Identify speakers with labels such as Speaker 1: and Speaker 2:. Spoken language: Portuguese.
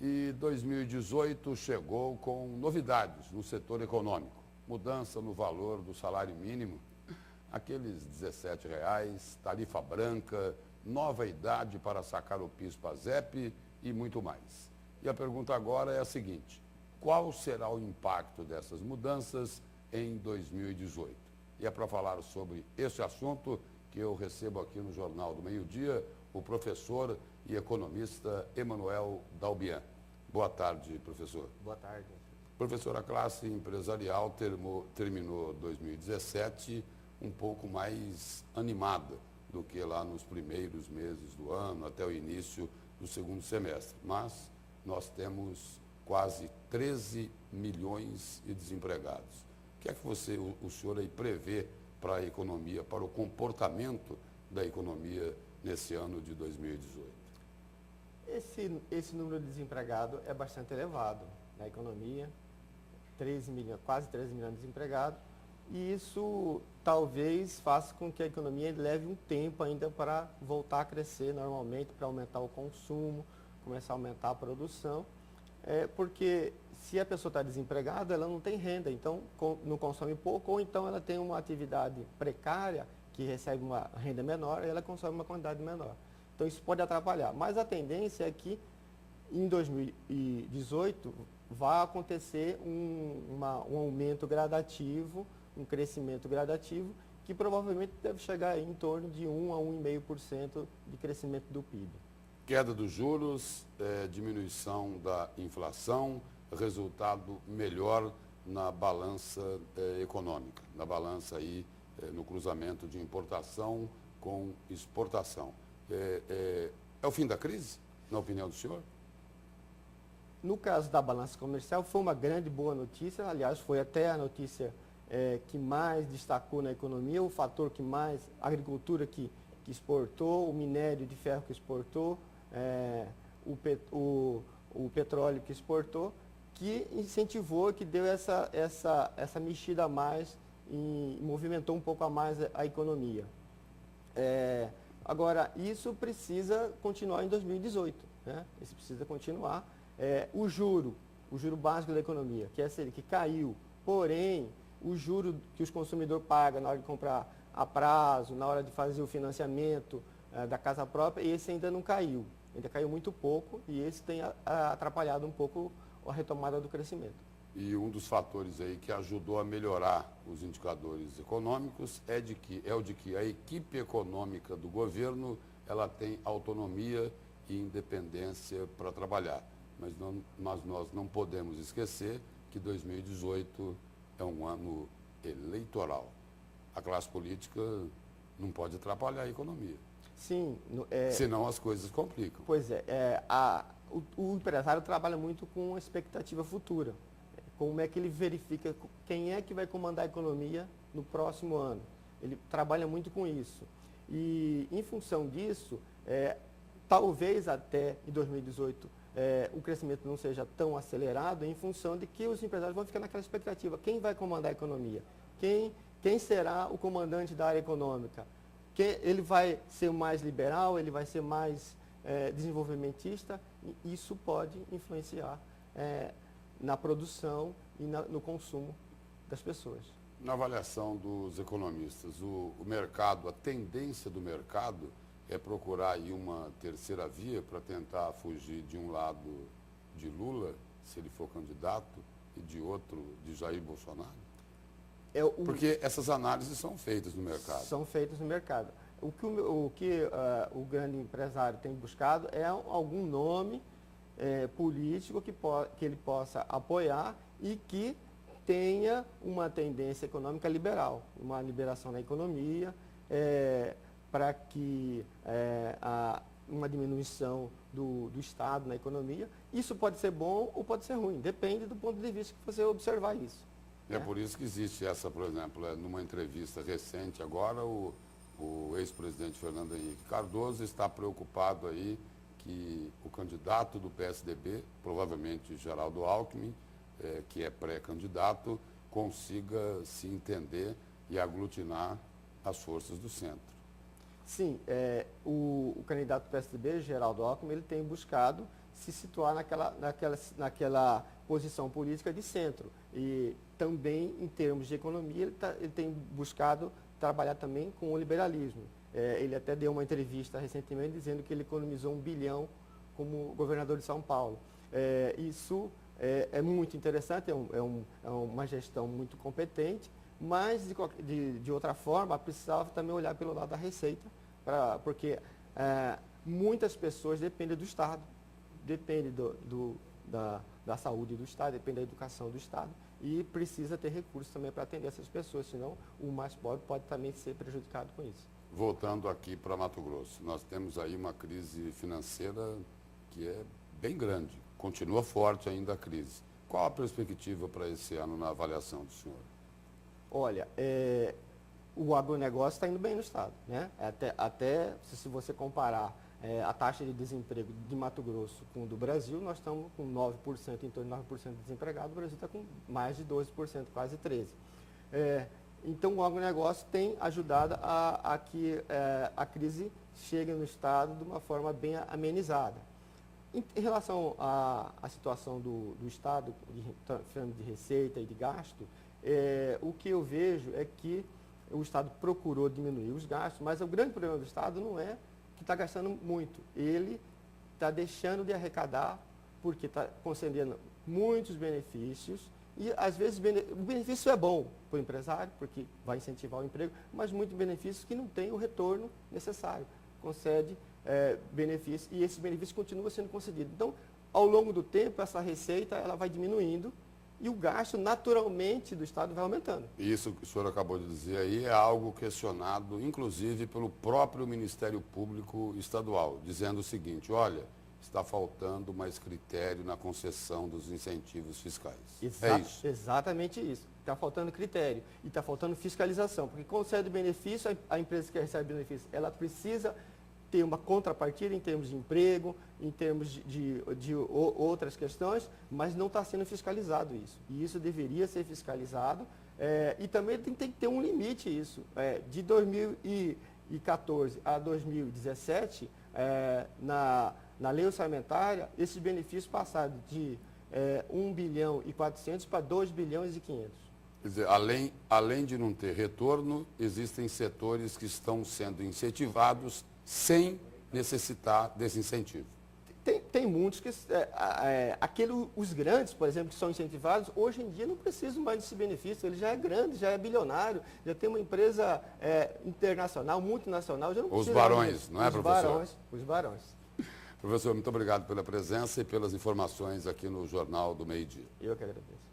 Speaker 1: E 2018 chegou com novidades no setor econômico. Mudança no valor do salário mínimo, aqueles R$17, tarifa branca, nova idade para sacar o PIS/PASEP e muito mais. E a pergunta agora é a seguinte: qual será o impacto dessas mudanças em 2018? E é para falar sobre esse assunto que eu recebo aqui no Jornal do Meio-Dia o professor e economista Emanuel Dalbian. Boa tarde, professor.
Speaker 2: Boa tarde.
Speaker 1: Professor, a classe empresarial terminou 2017 um pouco mais animada do que lá nos primeiros meses do ano, até o início do segundo semestre. Mas nós temos quase 13 milhões de desempregados. O que é que o senhor aí prevê para a economia, para o comportamento da economia nesse ano de 2018?
Speaker 2: Esse número de desempregados é bastante elevado na economia, 13 milhões, quase 13 milhões de desempregados, e isso talvez faça com que a economia leve um tempo ainda para voltar a crescer normalmente, para aumentar o consumo, começar a aumentar a produção, porque se a pessoa está desempregada, ela não tem renda, então não consome pouco, ou então ela tem uma atividade precária, que recebe uma renda menor, e ela consome uma quantidade menor. Então isso pode atrapalhar, mas a tendência é que em 2018 vai acontecer um aumento gradativo, um crescimento gradativo, que provavelmente deve chegar em torno de 1 a 1,5% de crescimento do PIB.
Speaker 1: Queda dos juros, diminuição da inflação, resultado melhor na balança econômica, na balança aí, no cruzamento de importação com exportação. É o fim da crise, na opinião do senhor?
Speaker 2: No caso da balança comercial, foi uma grande boa notícia, aliás, foi até a notícia que mais destacou na economia, o fator que mais, a agricultura que exportou, o minério de ferro que exportou, o petróleo que exportou, que incentivou, que deu essa mexida a mais e movimentou um pouco a mais a economia. Agora, isso precisa continuar em 2018, né? Isso precisa continuar. O juro básico da economia, que é esse que caiu, porém, o juro que os consumidores pagam na hora de comprar a prazo, na hora de fazer o financiamento da casa própria, esse ainda não caiu. Ainda caiu muito pouco e esse tem atrapalhado um pouco a retomada do crescimento.
Speaker 1: E um dos fatores aí que ajudou a melhorar os indicadores econômicos é o de que a equipe econômica do governo ela tem autonomia e independência para trabalhar. Mas nós não podemos esquecer que 2018 é um ano eleitoral. A classe política não pode atrapalhar a economia.
Speaker 2: Sim.
Speaker 1: Senão as coisas complicam.
Speaker 2: Pois o empresário trabalha muito com a expectativa futura. Como é que ele verifica quem é que vai comandar a economia no próximo ano. Ele trabalha muito com isso. E, em função disso, talvez até em 2018 o crescimento não seja tão acelerado, em função de que os empresários vão ficar naquela expectativa. Quem vai comandar a economia? Quem será o comandante da área econômica? Ele vai ser mais liberal? Ele vai ser mais desenvolvimentista? E isso pode influenciar na produção e no consumo das pessoas.
Speaker 1: Na avaliação dos economistas, o mercado, a tendência do mercado é procurar aí uma terceira via para tentar fugir de um lado de Lula, se ele for candidato, e de outro de Jair Bolsonaro? Porque essas análises são feitas no mercado.
Speaker 2: São feitas no mercado. O que o grande empresário tem buscado é algum nome político que ele possa apoiar e que tenha uma tendência econômica liberal, uma liberação na economia, para que uma diminuição do Estado na economia. Isso pode ser bom ou pode ser ruim, depende do ponto de vista que você observar isso.
Speaker 1: É por isso que existe essa, por exemplo, numa entrevista recente agora, o ex-presidente Fernando Henrique Cardoso está preocupado aí que o candidato do PSDB, provavelmente Geraldo Alckmin, que é pré-candidato, consiga se entender e aglutinar as forças do centro.
Speaker 2: Sim, o candidato do PSDB, Geraldo Alckmin, ele tem buscado se situar naquela posição política de centro. E também, em termos de economia, ele tem buscado trabalhar também com o liberalismo. Ele até deu uma entrevista recentemente dizendo que ele economizou 1 bilhão como governador de São Paulo. Isso é muito interessante, é uma gestão muito competente, mas, de outra forma, precisava também olhar pelo lado da receita, porque muitas pessoas dependem do Estado, dependem da saúde do Estado, dependem da educação do Estado, e precisa ter recursos também para atender essas pessoas, senão o mais pobre pode também ser prejudicado com isso.
Speaker 1: Voltando aqui para Mato Grosso, nós temos aí uma crise financeira que é bem grande, continua forte ainda a crise. Qual a perspectiva para esse ano na avaliação do senhor?
Speaker 2: Olha, o agronegócio está indo bem no estado, né? Até se você comparar a taxa de desemprego de Mato Grosso com o do Brasil, nós estamos com 9%, em torno de 9% de desempregado, o Brasil está com mais de 12%, quase 13%. Então, o agronegócio tem ajudado a que a crise chegue no estado de uma forma bem amenizada. Em relação à situação do estado, falando de receita e de gasto, o que eu vejo é que o Estado procurou diminuir os gastos, mas o grande problema do Estado não é que está gastando muito. Ele está deixando de arrecadar porque está concedendo muitos benefícios e, às vezes, o benefício é bom para o empresário, porque vai incentivar o emprego, mas muitos benefícios que não têm o retorno necessário. Concede benefícios e esse benefício continua sendo concedido. Então, ao longo do tempo, essa receita ela vai diminuindo e o gasto, naturalmente, do Estado vai aumentando.
Speaker 1: Isso que o senhor acabou de dizer aí é algo questionado, inclusive, pelo próprio Ministério Público Estadual, dizendo o seguinte: olha, está faltando mais critério na concessão dos incentivos fiscais. É isso?
Speaker 2: Exatamente isso. Está faltando critério e está faltando fiscalização, porque concede benefício, a empresa que recebe benefício, ela precisa ter uma contrapartida em termos de emprego, em termos de outras questões, mas não está sendo fiscalizado isso. E isso deveria ser fiscalizado e também tem que ter um limite isso. De 2014 a 2017, na lei orçamentária, esses benefícios passaram de 1 bilhão e 400 para 2 bilhões e 500.
Speaker 1: Quer dizer, além de não ter retorno, existem setores que estão sendo incentivados sem necessitar desse incentivo.
Speaker 2: Tem muitos que, os grandes, por exemplo, que são incentivados, hoje em dia não precisam mais desse benefício, ele já é grande, já é bilionário, já tem uma empresa internacional, multinacional, já não precisa.
Speaker 1: Os barões, não é, professor?
Speaker 2: Os barões.
Speaker 1: Professor, muito obrigado pela presença e pelas informações aqui no Jornal do Meio-Dia.
Speaker 2: Eu que agradeço.